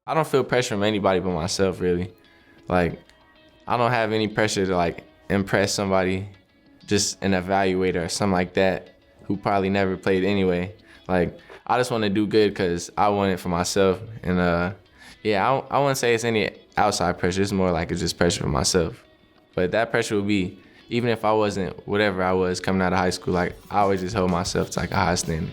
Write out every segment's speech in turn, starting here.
I don't feel pressure from anybody but myself, really. Like, I don't have any pressure to, like, impress somebody, just an evaluator or something like that, who probably never played anyway. Like, I just want to do good because I want it for myself. And, I wouldn't say it's any outside pressure. It's more like it's just pressure for myself. But that pressure would be, even if I wasn't whatever I was coming out of high school, like, I always just hold myself to, like, a high standard.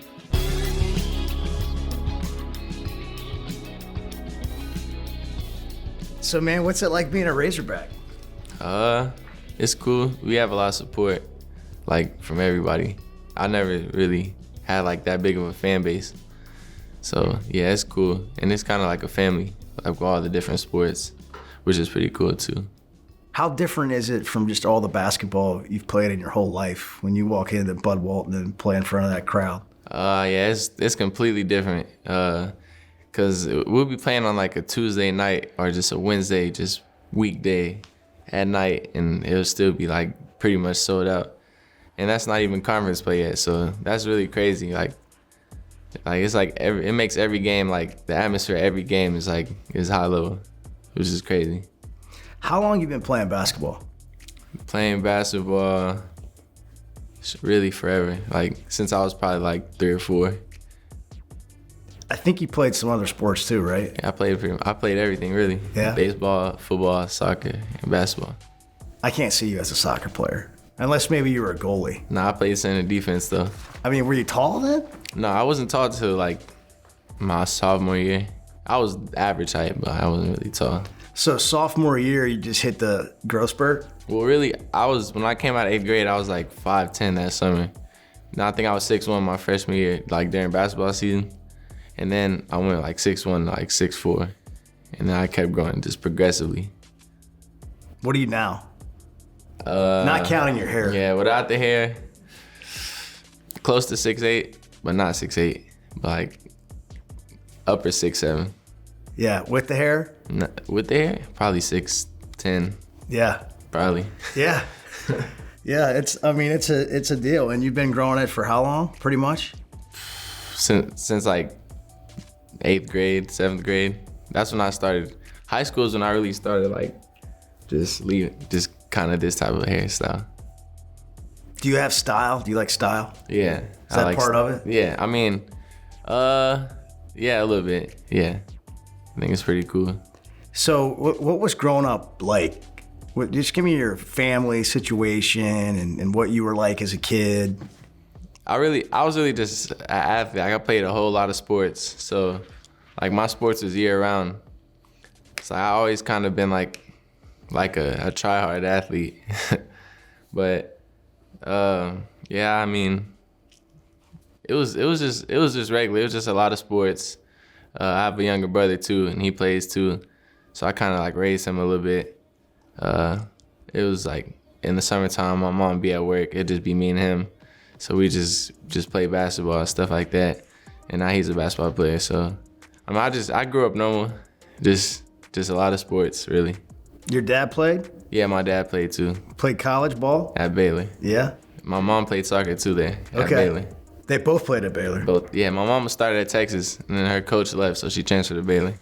So, man, what's it like being a Razorback? It's cool. We have a lot of support, like, from everybody. I never really had, like, that big of a fan base. So, yeah, it's cool. And it's kind of like a family, like, with all the different sports, which is pretty cool, too. How different is it from just all the basketball you've played in your whole life when you walk into Bud Walton and play in front of that crowd? Yeah, it's completely different. Because we'll be playing on, like, a Tuesday night or just a Wednesday, just weekday at night, and it'll still be, like, pretty much sold out. And that's not even conference play yet, so that's really crazy. Like it's like it makes every game, like, the atmosphere every game is high level, which is crazy. How long you been playing basketball? Playing basketball, really forever. Like, since I was probably like 3 or 4. I think you played some other sports too, right? Yeah, I played everything, really. Yeah. Baseball, football, soccer, and basketball. I can't see you as a soccer player. Unless maybe you were a goalie. Nah, I played center defense, though. I mean, were you tall then? No, I wasn't tall till, like, my sophomore year. I was average height, but I wasn't really tall. So sophomore year, you just hit the growth spurt? Well, really, when I came out of 8th grade, I was, like, 5'10" that summer. Now I think I was 6'1" my freshman year, like, during basketball season. And then I went, like, 6'1", like, 6'4". And then I kept growing just progressively. What are you now? Not counting your hair. Yeah, without the hair, close to 6'8", but not 6'8", but like upper 6'7". Yeah, with the hair? With the hair, probably 6'10". Yeah. Probably. Yeah. Yeah, it's a deal. And you've been growing it for how long, pretty much? Since like 8th grade, 7th grade. That's when I started. High school is when I really started, like, just kind of this type of hairstyle. Do you have style? Do you like style? Yeah. Is that part of it? Yeah, I mean, yeah, a little bit. Yeah, I think it's pretty cool. So what was growing up like? Just give me your family situation and what you were like as a kid. I was really just an athlete. Like, I played a whole lot of sports. So, like, my sports was year round. So I always kind of been like a try-hard athlete. But yeah, I mean, it was just regular. It was just a lot of sports. I have a younger brother too, and he plays too. So I kind of, like, raised him a little bit. It was like in the summertime, my mom would be at work. It'd just be me and him. So we just play basketball and stuff like that. And now he's a basketball player. So I mean, I grew up normal, just a lot of sports, really. Your dad played? Yeah, my dad played too. Played college ball? At Baylor. Yeah? My mom played soccer too there at Okay. Baylor. They both played at Baylor? Both. Yeah, my mom started at Texas, and then her coach left, so she transferred to Baylor.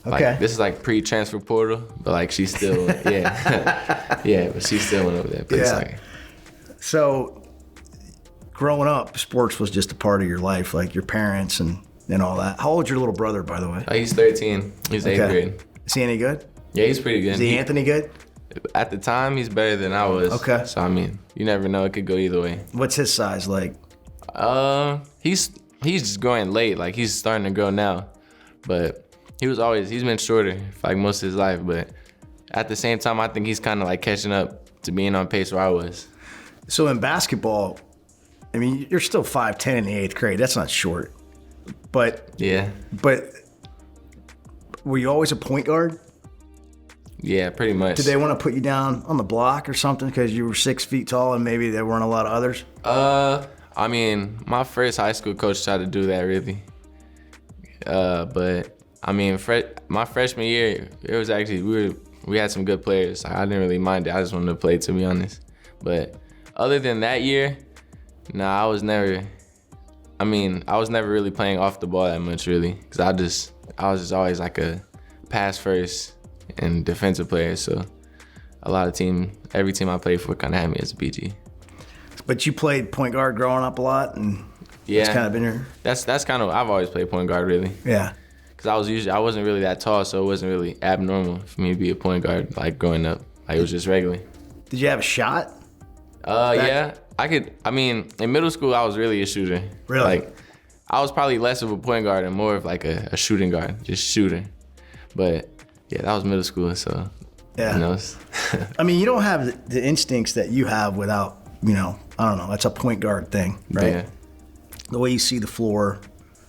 Okay. Like, this is like pre-transfer portal, but, like, she still, yeah. Yeah, but she still went over there. Played soccer. So, growing up, sports was just a part of your life, like your parents and all that. How old's your little brother, by the way? He's 13. He's 8th grade. Is he any good? Yeah, he's pretty good. Is he Anthony good? At the time, he's better than I was. Okay. So, I mean, you never know. It could go either way. What's his size like? He's just growing late. Like, he's starting to grow now. But he's been shorter for, like, most of his life. But at the same time, I think he's kind of, like, catching up to being on pace where I was. So in basketball, I mean, you're still 5'10" in the 8th grade. That's not short. But yeah. But were you always a point guard? Yeah, pretty much. Did they want to put you down on the block or something because you were 6 feet tall and maybe there weren't a lot of others? I mean, my first high school coach tried to do that, really. But I mean, my freshman year, it was actually we had some good players. I didn't really mind it. I just wanted to play, to be honest. But other than that year, I was never really playing off the ball that much, really, because I was just always like a pass first and defensive player. So every team I played for kind of had me as a BG. But you played point guard growing up a lot, and Yeah, it's kind of been your. That's kind of I've always played point guard really. Yeah. Cause I wasn't really that tall, so it wasn't really abnormal for me to be a point guard like growing up. Like it was just regular. Did you have a shot? Yeah, I could. I mean, in middle school, I was really a shooter. Really? Like, I was probably less of a point guard and more of like a shooting guard, just shooting. But yeah, that was middle school, so Yeah. who knows? I mean, you don't have the instincts that you have without, I don't know. That's a point guard thing, right? Yeah. The way you see the floor.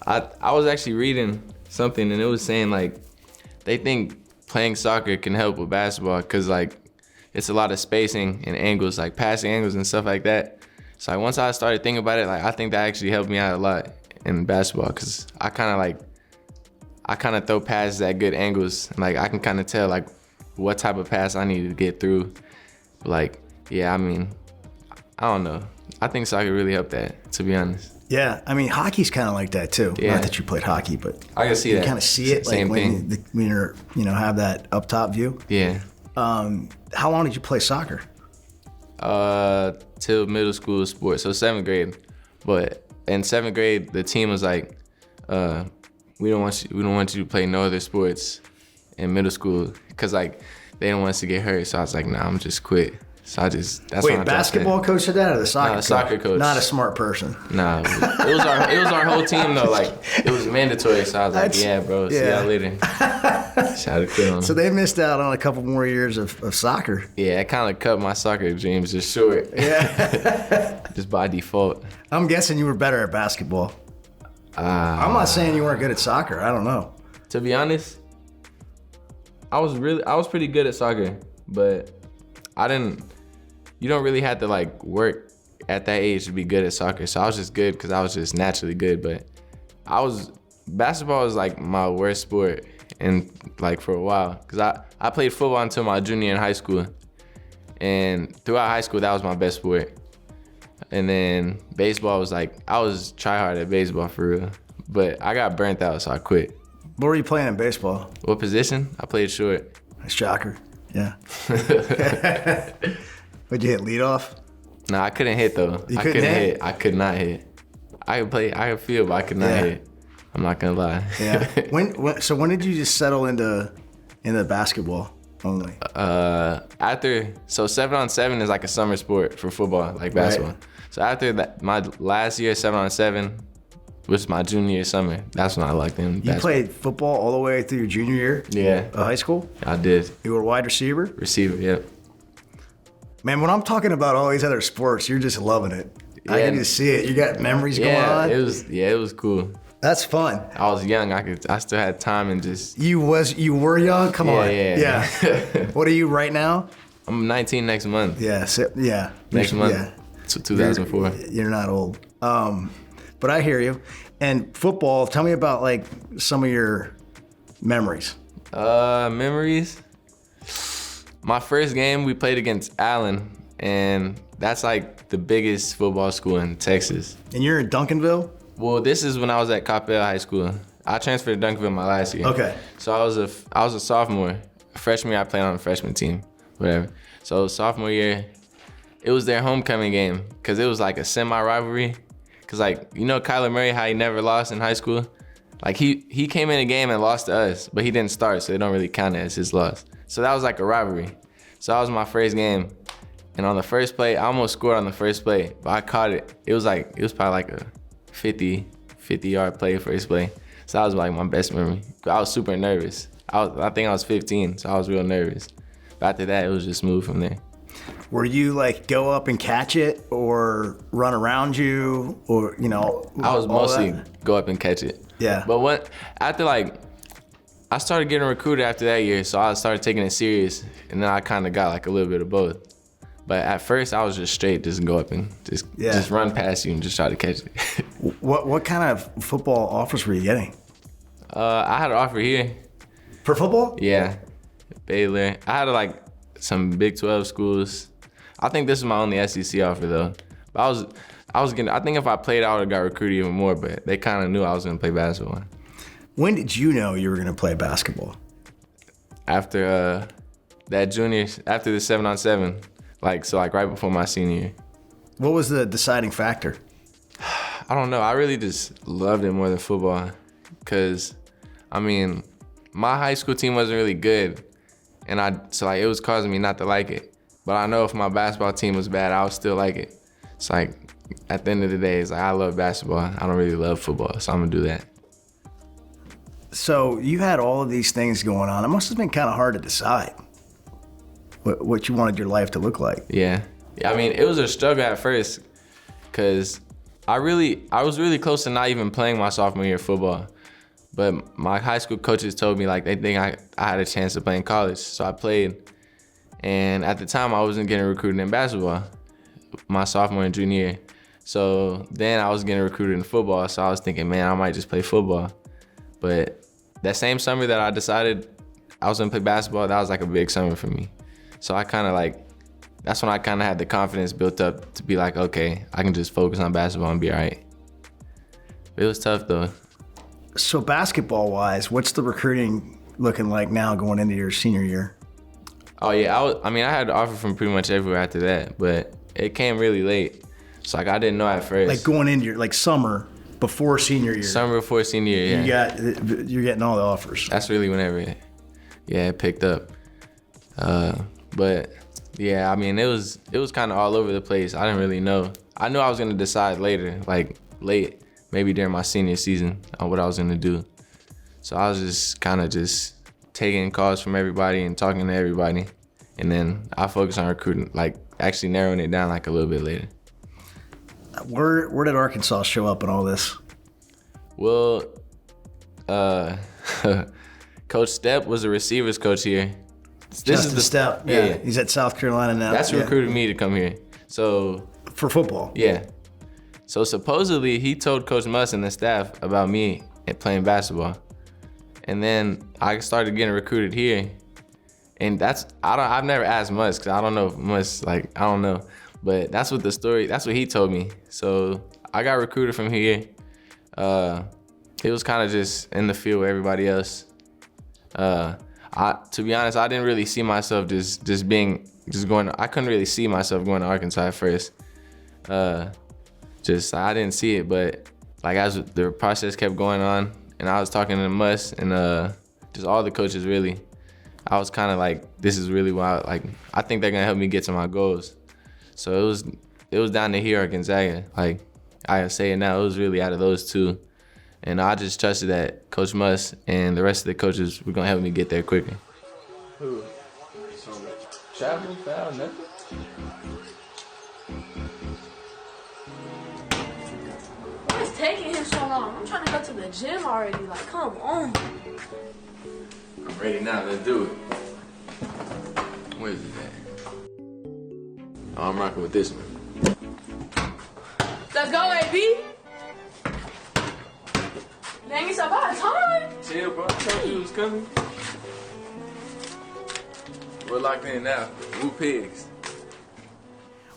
I was actually reading something and it was saying like they think playing soccer can help with basketball because like it's a lot of spacing and angles, like passing angles and stuff like that. So like once I started thinking about it, like I think that actually helped me out a lot in basketball because I kind of throw passes at good angles and like I can kind of tell like what type of pass I need to get through. But, like, yeah, I mean, I don't know. I think soccer really helped that, to be honest. Yeah, I mean, hockey's kind of like that too. Yeah. Not that you played hockey, but I can see you that. kind of see it, Same like thing. when you're, have that up top view. Yeah. How long did you play soccer? Till middle school sports, so 7th grade. But in 7th grade, the team was like, we don't want you to play no other sports in middle school, cause like they don't want us to get hurt. So I was like, nah, I'm just quit. So that's when I Wait, dropped basketball it. coach said that, or the soccer No, the soccer coach. Not a smart person. Nah, it was our whole team though. Like it was mandatory. So I was like, yeah, bro, see y'all later. Shout out to them. So they missed out on a couple more years of soccer. Yeah, it kind of cut my soccer dreams just short. Yeah. Just by default. I'm guessing you were better at basketball. I'm not saying you weren't good at soccer. I don't know. To be honest, I was pretty good at soccer, but you don't really have to like work at that age to be good at soccer. So I was just good because I was just naturally good. But basketball was like my worst sport and like for a while. Cause I played football until my junior in high school. And throughout high school, that was my best sport. And then baseball was like, I was try hard at baseball for real. But I got burnt out, so I quit. What were you playing in baseball? What position? I played short. Shocker. Yeah. Would you hit leadoff? Nah, I couldn't hit though. You I couldn't couldn't hit? I could not hit. I could feel, but I could not Yeah. hit. I'm not gonna lie. Yeah. When did you just settle into basketball only? So 7-on-7 is like a summer sport for football, like basketball. Right. So after that, my last year 7-on-7 was my junior year summer. That's when I liked them. You played football all the way through your junior year? Yeah. Of high school? I did. You were a wide receiver? Receiver, yep. Man, when I'm talking about all these other sports, you're just loving it. I Yeah. can just see it. You got memories going Yeah, on. it was cool. That's fun. I was young. I still had time and just. You were young? Come on. Yeah. What are you right now? I'm 19 next month. Yeah. Yeah. Next month. Yeah. 2004. You're not old. But I hear you. And football, tell me about like some of your memories. Memories. My first game we played against Allen, and that's like the biggest football school in Texas. And you're in Duncanville? Well, this is when I was at Coppell High School. I transferred to Duncanville my last year. Okay. So I was a sophomore. Freshman year I played on the freshman team, whatever. So sophomore year, it was their homecoming game because it was like a semi-rivalry. Cause like, Kyler Murray, how he never lost in high school? Like he came in a game and lost to us, but he didn't start, so they don't really count it as his loss. So that was like a rivalry. So that was my first game. And on the first play, I almost scored on the first play, but I caught it. It was probably like a 50-yard play, first play. So that was like my best memory. I was super nervous. I think I was 15, so I was real nervous. But after that, it was just smooth from there. Were you like go up and catch it or run around you or, I was mostly go up and catch it. Yeah. But after like, I started getting recruited after that year, so I started taking it serious, and then I kind of got like a little bit of both. But at first, I was just straight, just go up and just run past you and just try to catch it. What kind of football offers were you getting? I had an offer here. For football? Yeah, Baylor. I had like some Big 12 schools. I think this is my only SEC offer though. But I was getting. I think if I played, I would have got recruited even more. But they kind of knew I was gonna play basketball. When did you know you were going to play basketball? After after the 7-on-7, like right before my senior year. What was the deciding factor? I don't know. I really just loved it more than football. Because, I mean, my high school team wasn't really good. And it was causing me not to like it. But I know if my basketball team was bad, I would still like it. It's like, at the end of the day, it's like I love basketball. I don't really love football, so I'm going to do that. So you had all of these things going on. It must have been kind of hard to decide what you wanted your life to look like. Yeah. I mean, it was a struggle at first because I was really close to not even playing my sophomore year of football. But my high school coaches told me like they think I had a chance to play in college. So I played. And at the time, I wasn't getting recruited in basketball my sophomore and junior year. So then I was getting recruited in football. So I was thinking, man, I might just play football. But that same summer that I decided I was gonna play basketball, that was like a big summer for me. So I kind of that's when I kind of had the confidence built up to be like, okay, I can just focus on basketball and be all right. It was tough though. So basketball-wise, what's the recruiting looking like now going into your senior year? Oh yeah, I had an offer from pretty much everywhere after that, but it came really late. So I didn't know at first. Like going into your summer before senior year. Summer before senior year, yeah. You're getting all the offers. That's really whenever it picked up. But yeah, I mean, it was kind of all over the place. I didn't really know. I knew I was gonna decide later, like late, maybe during my senior season, on what I was gonna do. So I was just kind of taking calls from everybody and talking to everybody, and then I focused on recruiting, like actually narrowing it down like a little bit later. Where did Arkansas show up in all this? Well, Coach Stepp was a receivers coach here. This is the Stepp. Yeah. He's at South Carolina now. That's recruited me to come here. So for football. Yeah. So supposedly he told Coach Muss and the staff about me and playing basketball. And then I started getting recruited here. And I've never asked Muss because I don't know if Muss, I don't know. But that's what he told me. So I got recruited from here. It was kind of just in the field with everybody else. To be honest, I didn't really see myself I couldn't really see myself going to Arkansas at first. I didn't see it, but as the process kept going on and I was talking to Muss and just all the coaches really, I was kind of this is really why, I think they're gonna help me get to my goals. So it was down to here or Gonzaga. I say it now, it was really out of those two. And I just trusted that Coach Muss and the rest of the coaches were gonna help me get there quicker. Who? Travel, foul, nothing? What's taking him so long? I'm trying to go to the gym already. Come on. I'm ready now, let's do it. Where is it at? Oh, I'm rocking with this one. Let's go, AB. Dang, it's about time. Chill, bro. I told you it was coming. We're locked in now. Woo pigs.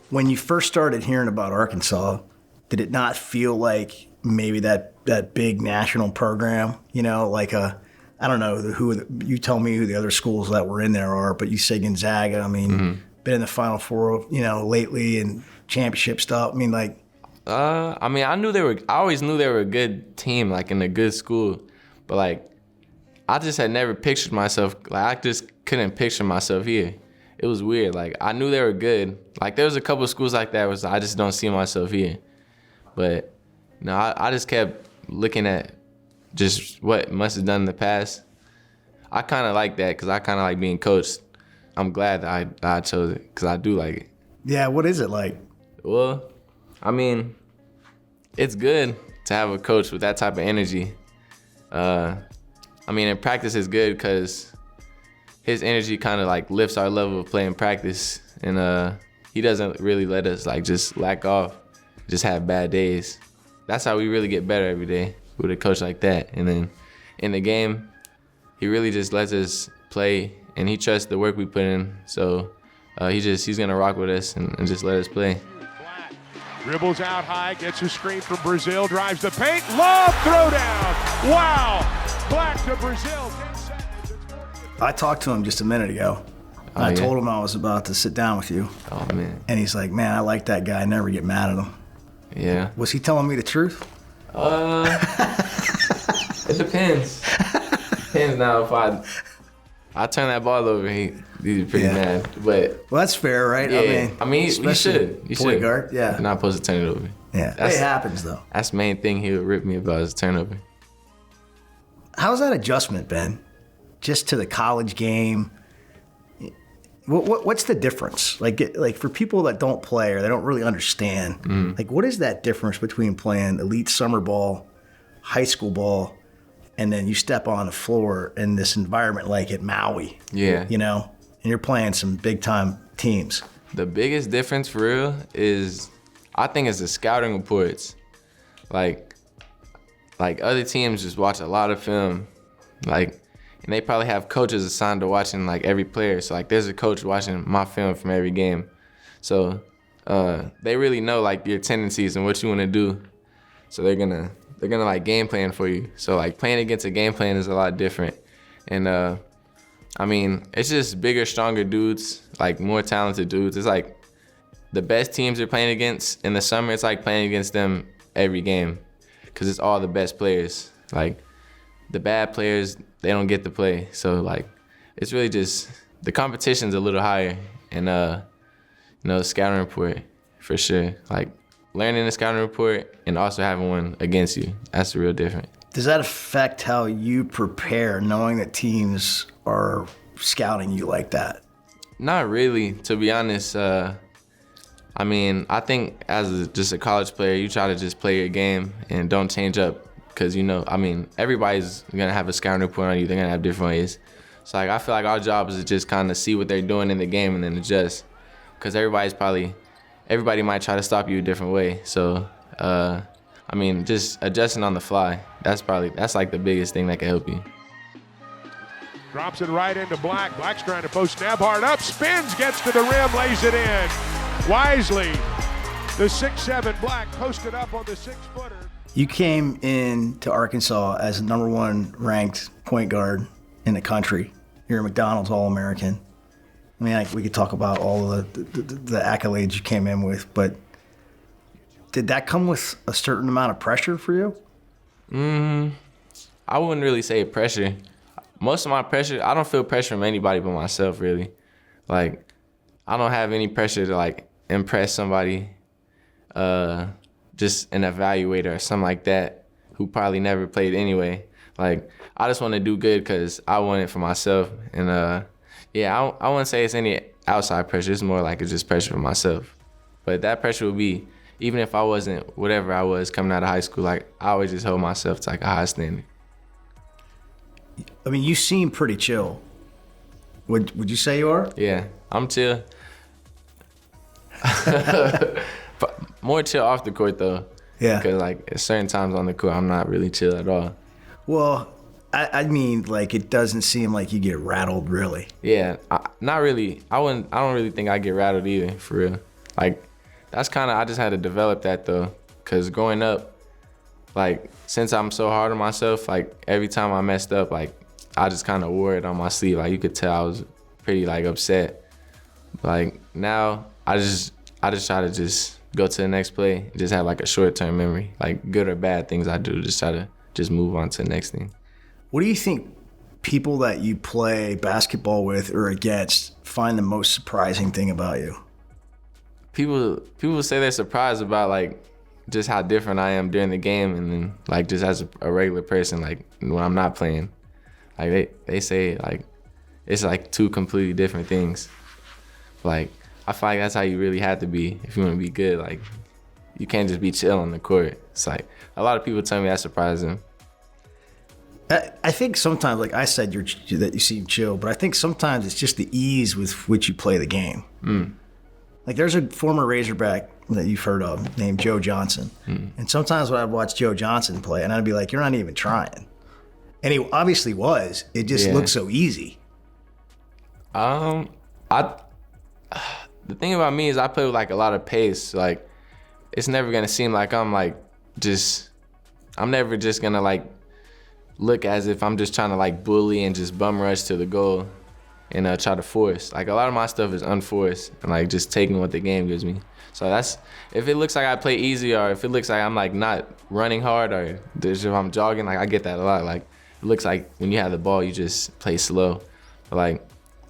When you first started hearing about Arkansas, did it not feel like maybe that big national program? I don't know you tell me who the other schools that were in there are, but you say Gonzaga. I mean, been in the Final Four, lately and championship stuff. I mean, I always knew they were a good team, in a good school, but I just had never pictured myself. I just couldn't picture myself here. It was weird. I knew they were good. There was a couple of schools like that where I just don't see myself here. But no, I just kept looking at just what Muss has done in the past. I kind of like that because I kind of like being coached. I'm glad that I chose it because I do like it. Yeah, what is it like? Well, I mean, it's good to have a coach with that type of energy. In practice it's good because his energy kind of lifts our level of play in practice, and he doesn't really let us just lack off, just have bad days. That's how we really get better every day with a coach like that. And then in the game, he really just lets us play, and he trusts the work we put in. So he's gonna rock with us and just let us play. Dribbles out high, gets a screen from Brazil, drives the paint, lob throwdown. Wow! Black to Brazil. I talked to him just a minute ago. I told him I was about to sit down with you. Oh, man. And he's like, man, I like that guy. I never get mad at him. Yeah. Was he telling me the truth? It depends. Depends now if I turn that ball over, he'd be pretty mad. But well, that's fair, right? Yeah, I mean, you should. You point should. guard, yeah. You're not supposed to turn it over. Yeah, it happens though. That's the main thing he would rip me about is turnover. How's that adjustment been? Just to the college game. What's the difference? Like for people that don't play or they don't really understand, like what is that difference between playing elite summer ball, high school ball, and then you step on the floor in this environment like at Maui? Yeah. You know, and you're playing some big time teams. The biggest difference for real is, I think, it's the scouting reports. Like other teams just watch a lot of film, and they probably have coaches assigned to watching like every player. So like there's a coach watching my film from every game. So they really know like your tendencies and what you want to do. So they're gonna like game plan for you. So like playing against a game plan is a lot different. And I mean, it's just bigger, stronger dudes, like more talented dudes. It's like the best teams you're playing against in the summer, it's like playing against them every game because it's all the best players. Like the bad players, they don't get to play. So like it's really just the competition's a little higher. And scouting report for sure. Like learning the scouting report and also having one against you, that's the real difference. Does that affect how you prepare, knowing that teams are scouting you like that? Not really, to be honest. I mean, I think as just a college player, you try to just play your game and don't change up. Because, everybody's going to have a scouting report on you. They're going to have different ways. So, I feel like our job is to just kind of see what they're doing in the game and then adjust. Because everybody might try to stop you a different way. So, just adjusting on the fly. That's like the biggest thing that can help you. Drops it right into Black. Black's trying to post Nabhart up. Spins, gets to the rim, lays it in. Wisely, the 6'7" Black posted up on the 6-footer. You came into Arkansas as number 1 ranked point guard in the country. You're a McDonald's All-American. I mean, we could talk about all the accolades you came in with, but did that come with a certain amount of pressure for you? I wouldn't really say pressure. Most of my pressure, I don't feel pressure from anybody but myself, really. Like, I don't have any pressure to, like, impress somebody, just an evaluator or something like that who probably never played anyway. Like, I just want to do good because I want it for myself. And, I wouldn't say it's any outside pressure. It's more like it's just pressure for myself. But that pressure would be, even if I wasn't whatever I was coming out of high school, like, I always just hold myself to, like, a high standard. I mean, you seem pretty chill. Would you say you are? Yeah, I'm chill. More chill off the court, though. Yeah. Because, like, at certain times on the court, I'm not really chill at all. Well, I mean, like, it doesn't seem like you get rattled, really. Yeah, not really. I don't really think I get rattled either, for real. Like, that's kind of, I just had to develop that, though. Because growing up, like, since I'm so hard on myself, like, every time I messed up, like, I just kind of wore it on my sleeve. Like, you could tell I was pretty, like, upset. Like, now, I just try to just go to the next play and just have, like, a short-term memory. Like, good or bad things I do, just try to just move on to the next thing. What do you think people that you play basketball with or against find the most surprising thing about you? People say they're surprised about, like, just how different I am during the game and then, like, just as a regular person, like, when I'm not playing. Like, they say, like, it's, like, two completely different things. Like, I feel like that's how you really have to be if you want to be good. Like, you can't just be chill on the court. It's like, a lot of people tell me that surprised them. I think sometimes, like I said, that you seem chill, but I think sometimes it's just the ease with which you play the game. Like, there's a former Razorback that you've heard of named Joe Johnson. And sometimes when I'd watch Joe Johnson play, and I'd be like, you're not even trying. And he obviously was. It just looked so easy. The thing about me is I play with, like, a lot of pace. Like, it's never going to seem like I'm never just going to, like, look as if I'm just trying to like bully and just bum rush to the goal and try to force. Like a lot of my stuff is unforced and like just taking what the game gives me. So that's, if it looks like I play easy or if it looks like I'm like not running hard or if I'm jogging, like I get that a lot. Like it looks like when you have the ball, you just play slow. But like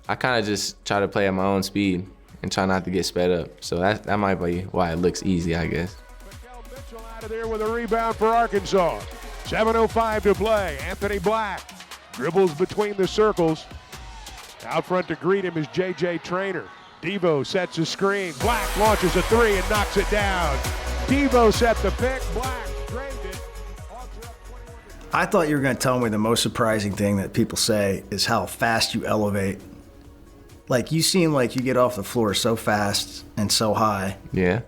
I kind of just try to play at my own speed and try not to get sped up. So that might be why it looks easy, I guess. Mitchell out of there with a rebound for Arkansas. 7:05 to play. Anthony Black dribbles between the circles. Out front to greet him is J.J. Traynor. Devo sets a screen. Black launches a three and knocks it down. Devo set the pick. Black drained it. I thought you were going to tell me the most surprising thing that people say is how fast you elevate. Like, you seem like you get off the floor so fast and so high. Yeah.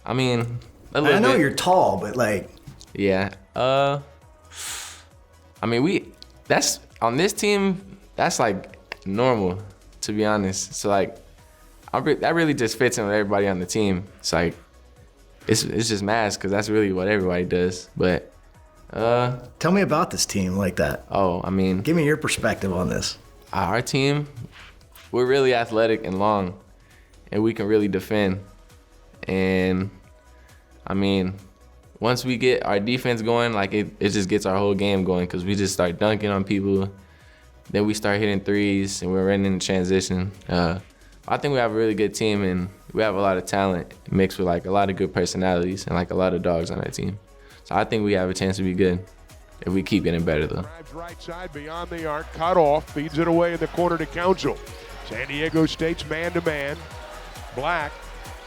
I mean, I know you're tall, but like. Yeah. I mean, that's on this team, that's like normal, to be honest. So like, that really just fits in with everybody on the team. It's like, it's just mass because that's really what everybody does. But tell me about this team like that. Oh, I mean, give me your perspective on this. Our team, we're really athletic and long, and we can really defend. And I mean, once we get our defense going, like it just gets our whole game going because we just start dunking on people. Then we start hitting threes and we're running in transition. I think we have a really good team and we have a lot of talent mixed with like a lot of good personalities and like a lot of dogs on that team. So I think we have a chance to be good if we keep getting better though. Drives right side beyond the arc, cut off, feeds it away in the corner to Council. San Diego State's man-to-man. Black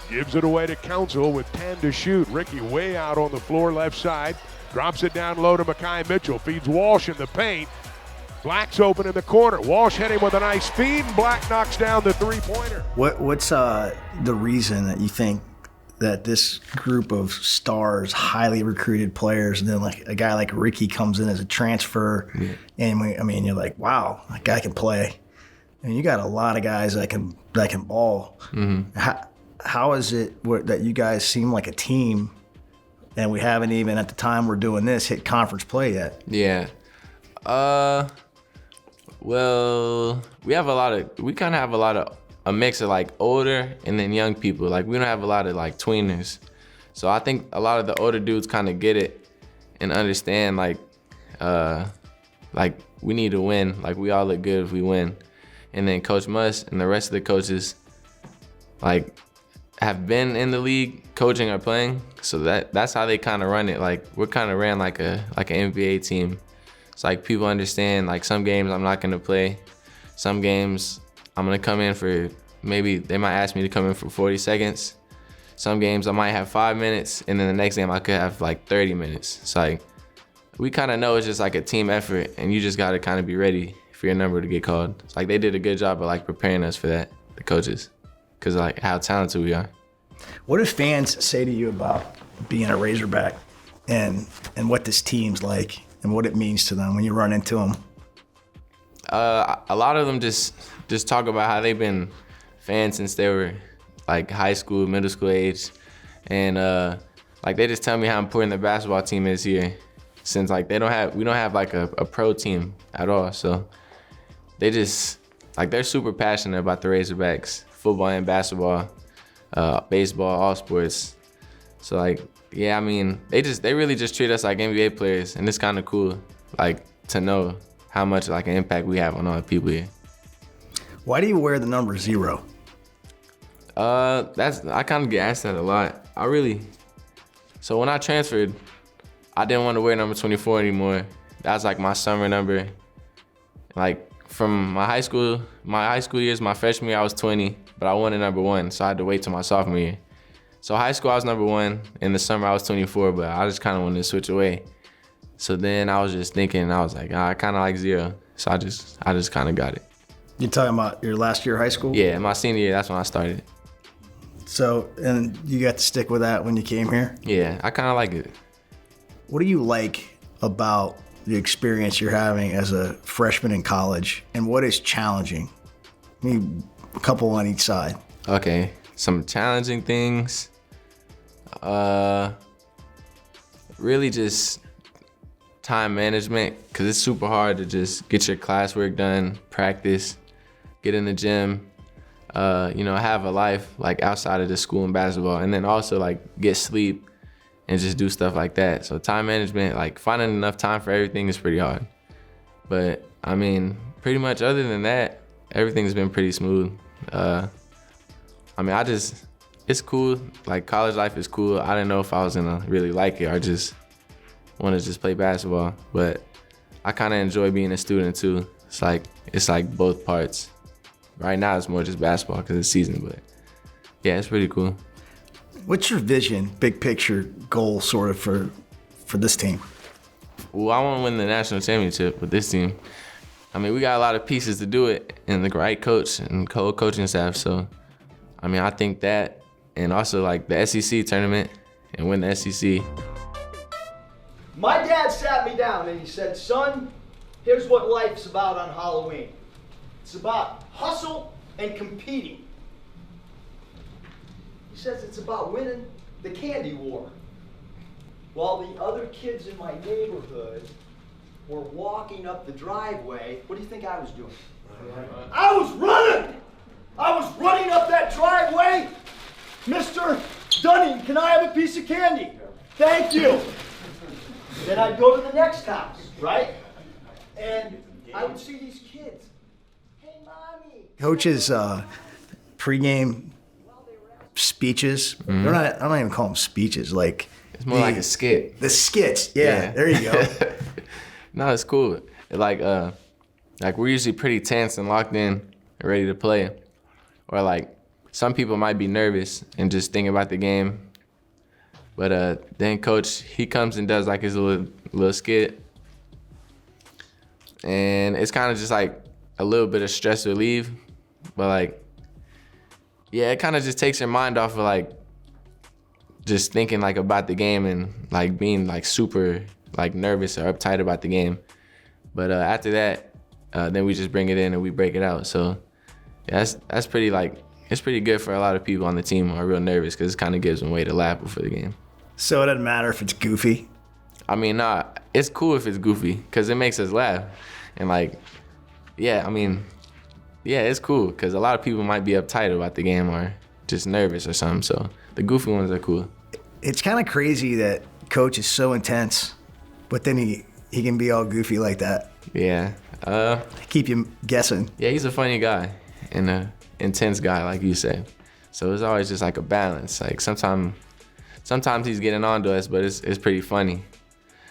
gives it away to Council with 10 to shoot. Ricky way out on the floor left side. Drops it down low to Makai Mitchell. Feeds Walsh in the paint. Black's open in the corner. Walsh hit him with a nice feed, and Black knocks down the three-pointer. What's the reason that you think that this group of stars, highly recruited players, and then like a guy like Ricky comes in as a transfer, and you're like, wow, that guy can play. And you got a lot of guys that can ball. Mm-hmm. How is it that you guys seem like a team, and we haven't even at the time we're doing this hit conference play yet? Yeah. Well, we kind of have a mix of like older and then young people. Like we don't have a lot of like tweeners. So I think a lot of the older dudes kind of get it and understand like we need to win. Like we all look good if we win. And then Coach Muss and the rest of the coaches like have been in the league coaching or playing. So that's how they kind of run it. Like we're kind of ran like an NBA team. It's like people understand like some games I'm not gonna play. Some games I'm gonna come in for, maybe they might ask me to come in for 40 seconds. Some games I might have 5 minutes and then the next game I could have like 30 minutes. It's like, we kind of know it's just like a team effort and you just gotta kind of be ready for your number to get called. It's like they did a good job of like preparing us for that, the coaches, because like how talented we are. What do fans say to you about being a Razorback and what this team's like and what it means to them when you run into them? A lot of them just talk about how they've been fans since they were like high school, middle school age. And like they just tell me how important the basketball team is here, since like we don't have like a pro team at all. So they just like, they're super passionate about the Razorbacks, football and basketball, baseball, all sports. So like, yeah, I mean, they really just treat us like NBA players, and it's kind of cool, like to know how much like an impact we have on all the people here. Why do you wear the number 0? I kind of get asked that a lot. So when I transferred, I didn't want to wear number 24 anymore. That was like my summer number. Like from my high school years, my freshman year I was 20, but I wanted number 1, so I had to wait till my sophomore year. So high school I was number 1, in the summer I was 24, but I just kind of wanted to switch away. So then I was just thinking, I was like, I kind of like 0, so I just kind of got it. You're talking about your last year of high school? Yeah, my senior year, that's when I started. So, and you got to stick with that when you came here? Yeah, I kind of like it. What do you like about the experience you're having as a freshman in college, and what is challenging? Maybe a couple on each side. Okay, some challenging things. Really just time management, because it's super hard to just get your classwork done, practice, get in the gym, have a life like outside of the school and basketball, and then also like get sleep and just do stuff like that. So time management, like finding enough time for everything is pretty hard. But I mean, pretty much other than that, everything's been pretty smooth. It's cool. Like college life is cool. I didn't know if I was gonna really like it or just want to just play basketball. But I kind of enjoy being a student too. It's like both parts. Right now it's more just basketball because it's season, but yeah, it's pretty cool. What's your vision, big picture goal sort of for this team? Well, I want to win the national championship with this team. I mean, we got a lot of pieces to do it and the right coach and coaching staff. So, I mean, I think that, and also like the SEC tournament and win the SEC. My dad sat me down and he said, son, here's what life's about on Halloween. It's about hustle and competing. He says it's about winning the candy war. While the other kids in my neighborhood were walking up the driveway, what do you think I was doing? I was running! I was running up that driveway. Mr. Dunning, can I have a piece of candy? Thank you. Then I'd go to the next house, right? And I would see these kids. Hey, mommy. Coach's pregame speeches. Mm-hmm. I don't even call them speeches. Like It's more like a skit. The skits. Yeah. There you go. No, it's cool. Like we're usually pretty tense and locked in and ready to play. Or like some people might be nervous and just thinking about the game. But then coach, he comes and does like his little skit. And it's kind of just like a little bit of stress relief. But like, yeah, it kind of just takes your mind off of like just thinking like about the game and like being like super like nervous or uptight about the game. But after that, then we just bring it in and we break it out. So yeah, that's pretty like, it's pretty good for a lot of people on the team who are real nervous because it kind of gives them a way to laugh before the game. So it doesn't matter if it's goofy? I mean, nah, it's cool if it's goofy because it makes us laugh. And like, yeah, I mean, yeah, it's cool because a lot of people might be uptight about the game or just nervous or something. So the goofy ones are cool. It's kind of crazy that coach is so intense, but then he can be all goofy like that. Yeah. Keep you guessing. Yeah, he's a funny guy and a intense guy, like you said. So it's always just like a balance. Like sometimes he's getting on to us, but it's pretty funny.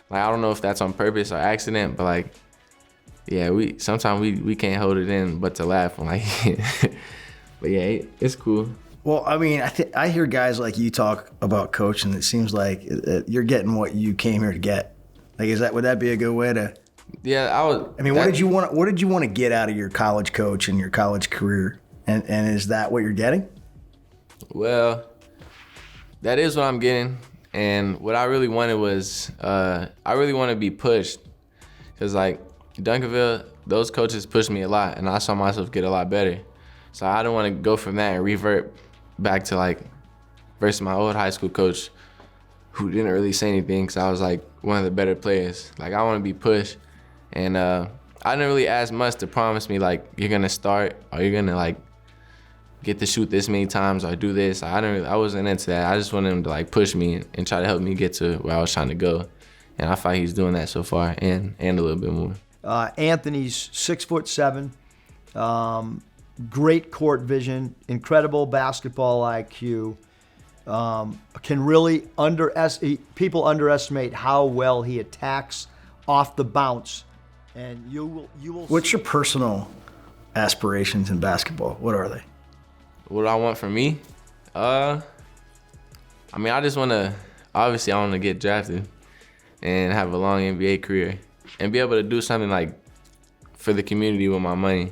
Like I don't know if that's on purpose or accident, but like, yeah, sometimes we can't hold it in but to laugh when like, but yeah, it's cool. Well, I mean, I hear guys like you talk about coach, and it seems like you're getting what you came here to get. Like, would that be a good way to? Yeah, I mean, what did you want to get out of your college coach and your college career, and is that what you're getting? Well, that is what I'm getting, and what I really wanted was I really want to be pushed, because like Duncanville, those coaches pushed me a lot, and I saw myself get a lot better. So I don't want to go from that and revert back to like versus my old high school coach who didn't really say anything because I was like one of the better players. Like I want to be pushed, and I didn't really ask much to promise me like you're gonna start or you're gonna like get to shoot this many times or do this. I wasn't into that. I just wanted him to like push me and try to help me get to where I was trying to go, and I thought he's doing that so far and a little bit more. Anthony's 6'7", great court vision, incredible basketball IQ. Can really people underestimate how well he attacks off the bounce, and you will. What's your personal aspirations in basketball? What are they? What do I want from me? I mean, I want to get drafted and have a long NBA career and be able to do something like for the community with my money.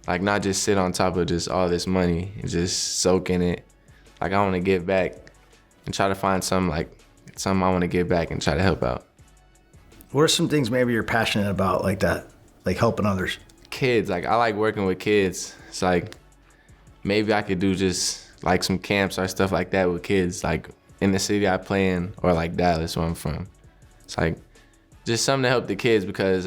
Like not just sit on top of just all this money and just soak in it. Like I want to give back and try to find something I want to give back and try to help out. What are some things maybe you're passionate about like that, like helping others? Kids, like I like working with kids. It's like maybe I could do just like some camps or stuff like that with kids, like in the city I play in or like Dallas where I'm from. It's like just something to help the kids because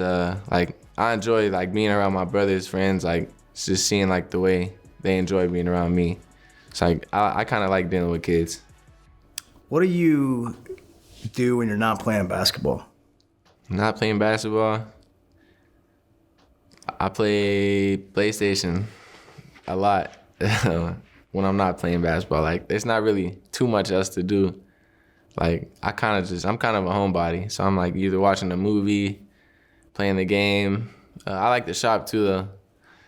like I enjoy like being around my brother's friends, like just seeing like the way they enjoy being around me. It's like I kind of like dealing with kids. What do you do when you're not playing basketball? Not playing basketball. I play PlayStation a lot when I'm not playing basketball. Like, there's not really too much else to do. Like, I'm kind of a homebody. So I'm like either watching a movie, playing the game. I like to shop too, though.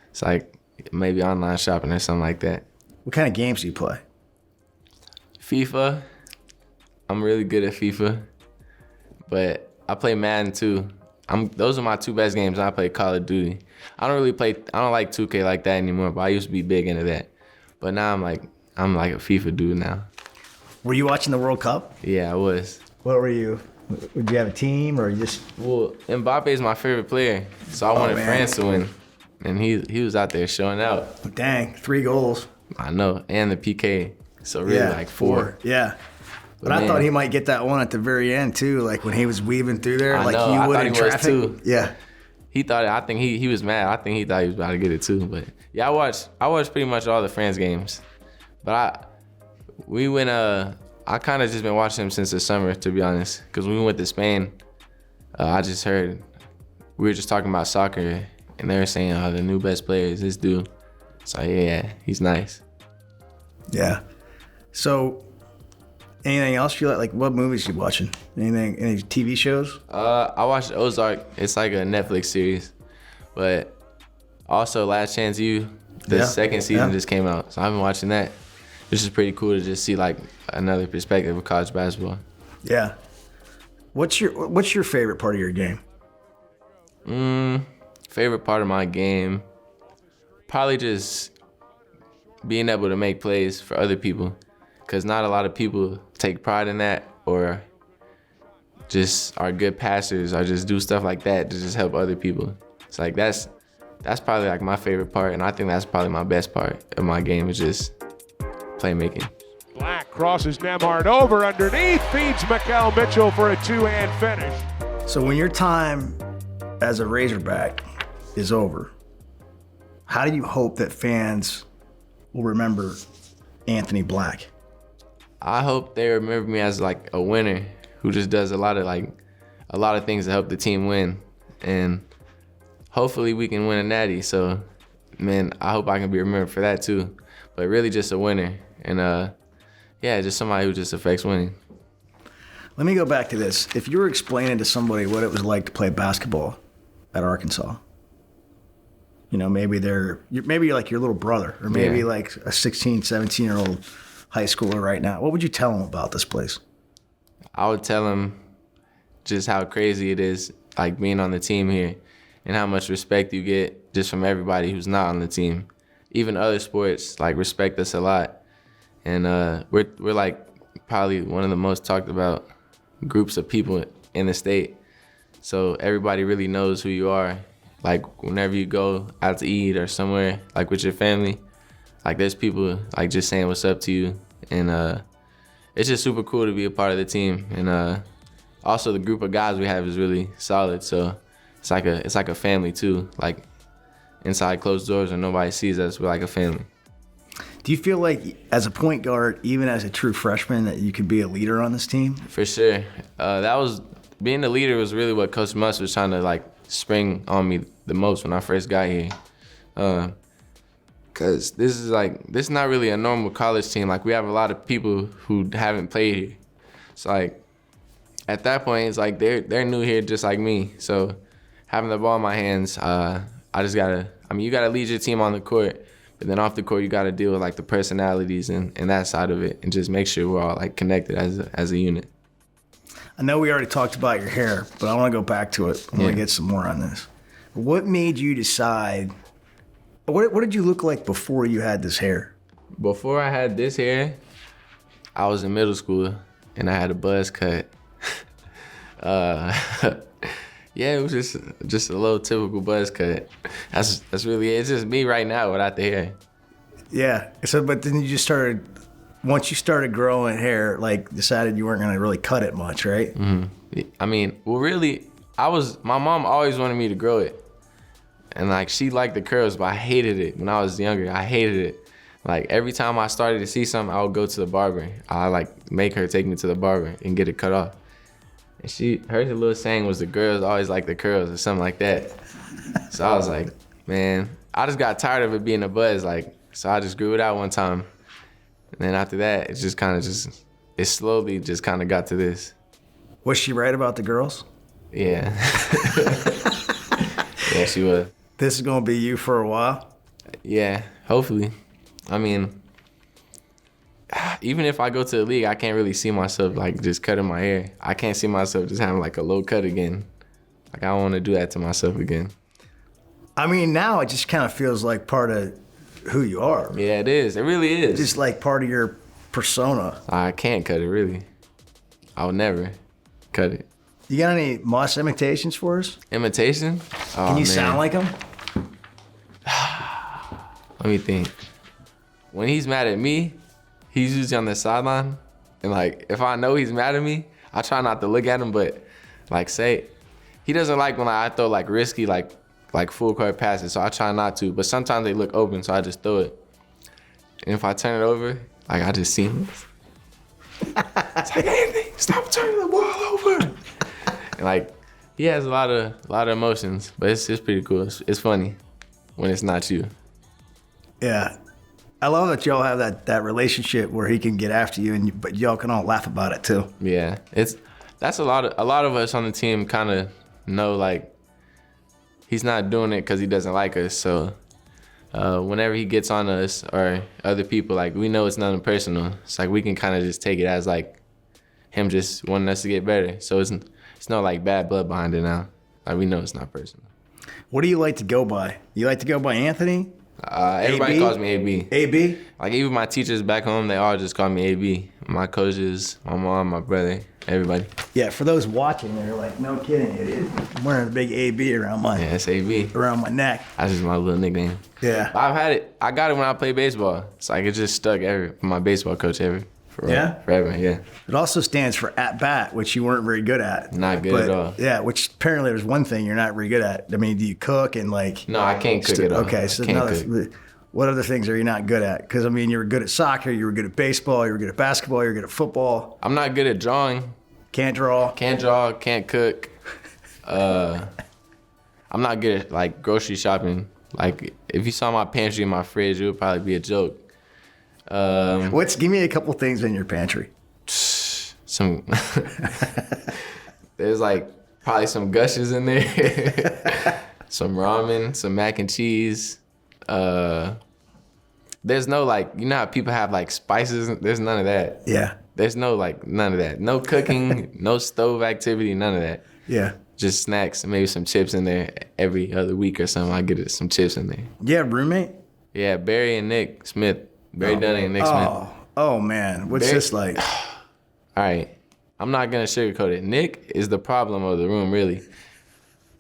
It's like maybe online shopping or something like that. What kind of games do you play? FIFA. I'm really good at FIFA. But I play Madden too. Those are my two best games. I play Call of Duty. I don't like 2K like that anymore, but I used to be big into that. But now I'm like a FIFA dude now. Were you watching the World Cup? Yeah, I was. What were you? Would you have a team or you just? Well, Mbappe is my favorite player, so I wanted France to win, and he was out there showing out. Dang, 3 goals. I know, and the PK. So really like 4. Yeah. But I thought he might get that one at the very end too, like when he was weaving through there, like you would in traffic. Too. Yeah. He thought. I think he was mad. I think he thought he was about to get it too. But yeah, I watched pretty much all the France games. But I kind of just been watching him since the summer, to be honest. Because when we went to Spain, I just heard we were just talking about soccer, and they were saying, "Oh, the new best player is this dude." So yeah, he's nice. Yeah. So. Anything else you like? Like, what movies you watching? Anything? Any TV shows? I watched Ozark. It's like a Netflix series, but also Last Chance U. The second season just came out, so I've been watching that. This is pretty cool to just see like another perspective of college basketball. Yeah. What's your favorite part of your game? Favorite part of my game, probably just being able to make plays for other people. Because not a lot of people take pride in that or just are good passers or just do stuff like that to just help other people. It's like that's probably like my favorite part, and I think that's probably my best part of my game is just playmaking. Black crosses Nemhard over underneath, feeds Mikel Mitchell for a 2-hand finish. So when your time as a Razorback is over, how do you hope that fans will remember Anthony Black? I hope they remember me as like a winner who just does a lot of things to help the team win, and hopefully we can win a natty. So, man, I hope I can be remembered for that too. But really, just a winner, and just somebody who just affects winning. Let me go back to this. If you were explaining to somebody what it was like to play basketball at Arkansas, you know, maybe you're like your little brother, or maybe like a 16, 17-year-old high schooler right now, what would you tell them about this place? I would tell them just how crazy it is, like being on the team here, and how much respect you get just from everybody who's not on the team. Even other sports like respect us a lot, and we're like probably one of the most talked about groups of people in the state. So everybody really knows who you are. Like whenever you go out to eat or somewhere, like with your family, like there's people like just saying what's up to you, and it's just super cool to be a part of the team. And also the group of guys we have is really solid. So it's like a family too. Like inside closed doors and nobody sees us, we're like a family. Do you feel like as a point guard, even as a true freshman, that you could be a leader on this team? For sure. Being the leader was really what Coach Muss was trying to like spring on me the most when I first got here. Cause this is not really a normal college team. Like we have a lot of people who haven't played here. So like at that point, it's like they're new here just like me. So having the ball in my hands, you gotta lead your team on the court, but then off the court you gotta deal with like the personalities and that side of it, and just make sure we're all like connected as a unit. I know we already talked about your hair, but I want to go back to it. I want to get some more on this. What made you decide? What did you look like before you had this hair? Before I had this hair, I was in middle school and I had a buzz cut. It was just a little typical buzz cut. That's really it. It's just me right now without the hair. Yeah. So, but then you just once you started growing hair, like decided you weren't gonna really cut it much, right? Mm-hmm. I mean, well, really, my mom always wanted me to grow it. And like she liked the curls, but I hated it when I was younger. I hated it. Like every time I started to see something, I would go to the barber. I like make her take me to the barber and get it cut off. And her little saying was the girls always like the curls or something like that. So I was like, man, I just got tired of it being a buzz. Like, so I just grew it out one time. And then after that, it just kind of it slowly just kind of got to this. Was she right about the girls? Yeah. Yeah, she was. This is going to be you for a while? Yeah, hopefully. I mean, even if I go to the league, I can't really see myself like just cutting my hair. I can't see myself just having like a low cut again. Like I don't want to do that to myself again. I mean, now it just kind of feels like part of who you are. Yeah, it is. It really is. Just like part of your persona. I can't cut it, really. I would never cut it. You got any Moss imitations for us? Imitation? Oh, Can you man. sound like him? Let me think. When he's mad at me, he's usually on the sideline. And like, if I know he's mad at me, I try not to look at him, but like he doesn't like when I throw like risky, like full court passes, so I try not to. But sometimes they look open, so I just throw it. And if I turn it over, like I just see him. It's like, Anthony, stop turning the ball over. And like, he has a lot of emotions, but it's pretty cool. It's funny when it's not you. Yeah. I love that y'all have that relationship where he can get after you, but y'all can all laugh about it too. Yeah, that's a lot of us on the team kind of know like he's not doing it because he doesn't like us. So whenever he gets on us or other people, like we know it's nothing personal. It's like we can kind of just take it as like him just wanting us to get better. So it's no like bad blood behind it now. Like we know it's not personal. What do you like to go by? You like to go by Anthony? Everybody AB? calls me AB. AB? Like even my teachers back home, they all just call me AB. My coaches, my mom, my brother, everybody. Yeah, for those watching, they're like, no kidding. I'm wearing a big AB around my neck. That's just my little nickname. Yeah. I've had it. I got it when I played baseball. It's like it just stuck from my baseball coach forever. Yeah. It also stands for at bat, which you weren't very good at. Not good at all. Yeah, which apparently there's one thing you're not very good at. I mean, do you cook and like? No, I can't cook at all. Okay, so cook. What other things are you not good at? Because I mean, you were good at soccer, you were good at baseball, you were good at basketball, you were good at football. I'm not good at drawing. Can't draw. Can't cook. I'm not good at like grocery shopping. Like if you saw my pantry and my fridge, it would probably be a joke. Give me a couple things in your pantry. There's like probably some gushes in there, some ramen, some mac and cheese. There's no like, you know how people have like spices? There's none of that. Yeah. There's no like none of that. No cooking, no stove activity, none of that. Yeah. Just snacks and maybe some chips in there every other week or something. I get some chips in there. Yeah, roommate? Yeah, Barry and Nick Smith. Barry Dunning and Nick Smith. Oh man, what's this like? All right, I'm not gonna sugarcoat it. Nick is the problem of the room, really.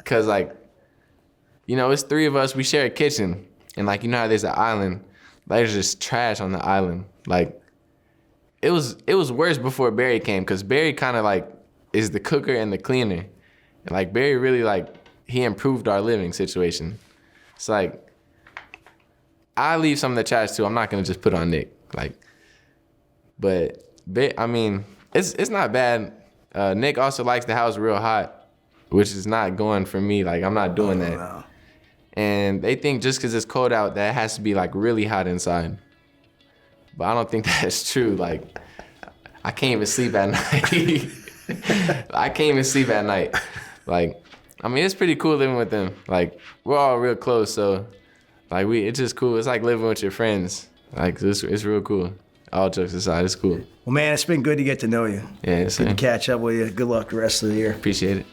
Cause like, you know, it's three of us. We share a kitchen, and like, you know how there's an island. Like, there's just trash on the island. Like, it was worse before Barry came, cause Barry kind of like is the cooker and the cleaner, and like Barry really like he improved our living situation. It's like, I leave some of the trash too. I'm not gonna just put on Nick, like, but I mean, it's not bad. Nick also likes the house real hot, which is not going for me. Like, I'm not doing that. No. And they think just because it's cold out, that it has to be like really hot inside. But I don't think that's true. Like, I can't even sleep at night. I can't even sleep at night. Like, I mean, it's pretty cool living with them. Like, we're all real close, so. Like, it's just cool. It's like living with your friends. Like, it's real cool. All jokes aside, it's cool. Well, man, it's been good to get to know you. Yeah, it's good to catch up with you. Good luck the rest of the year. Appreciate it.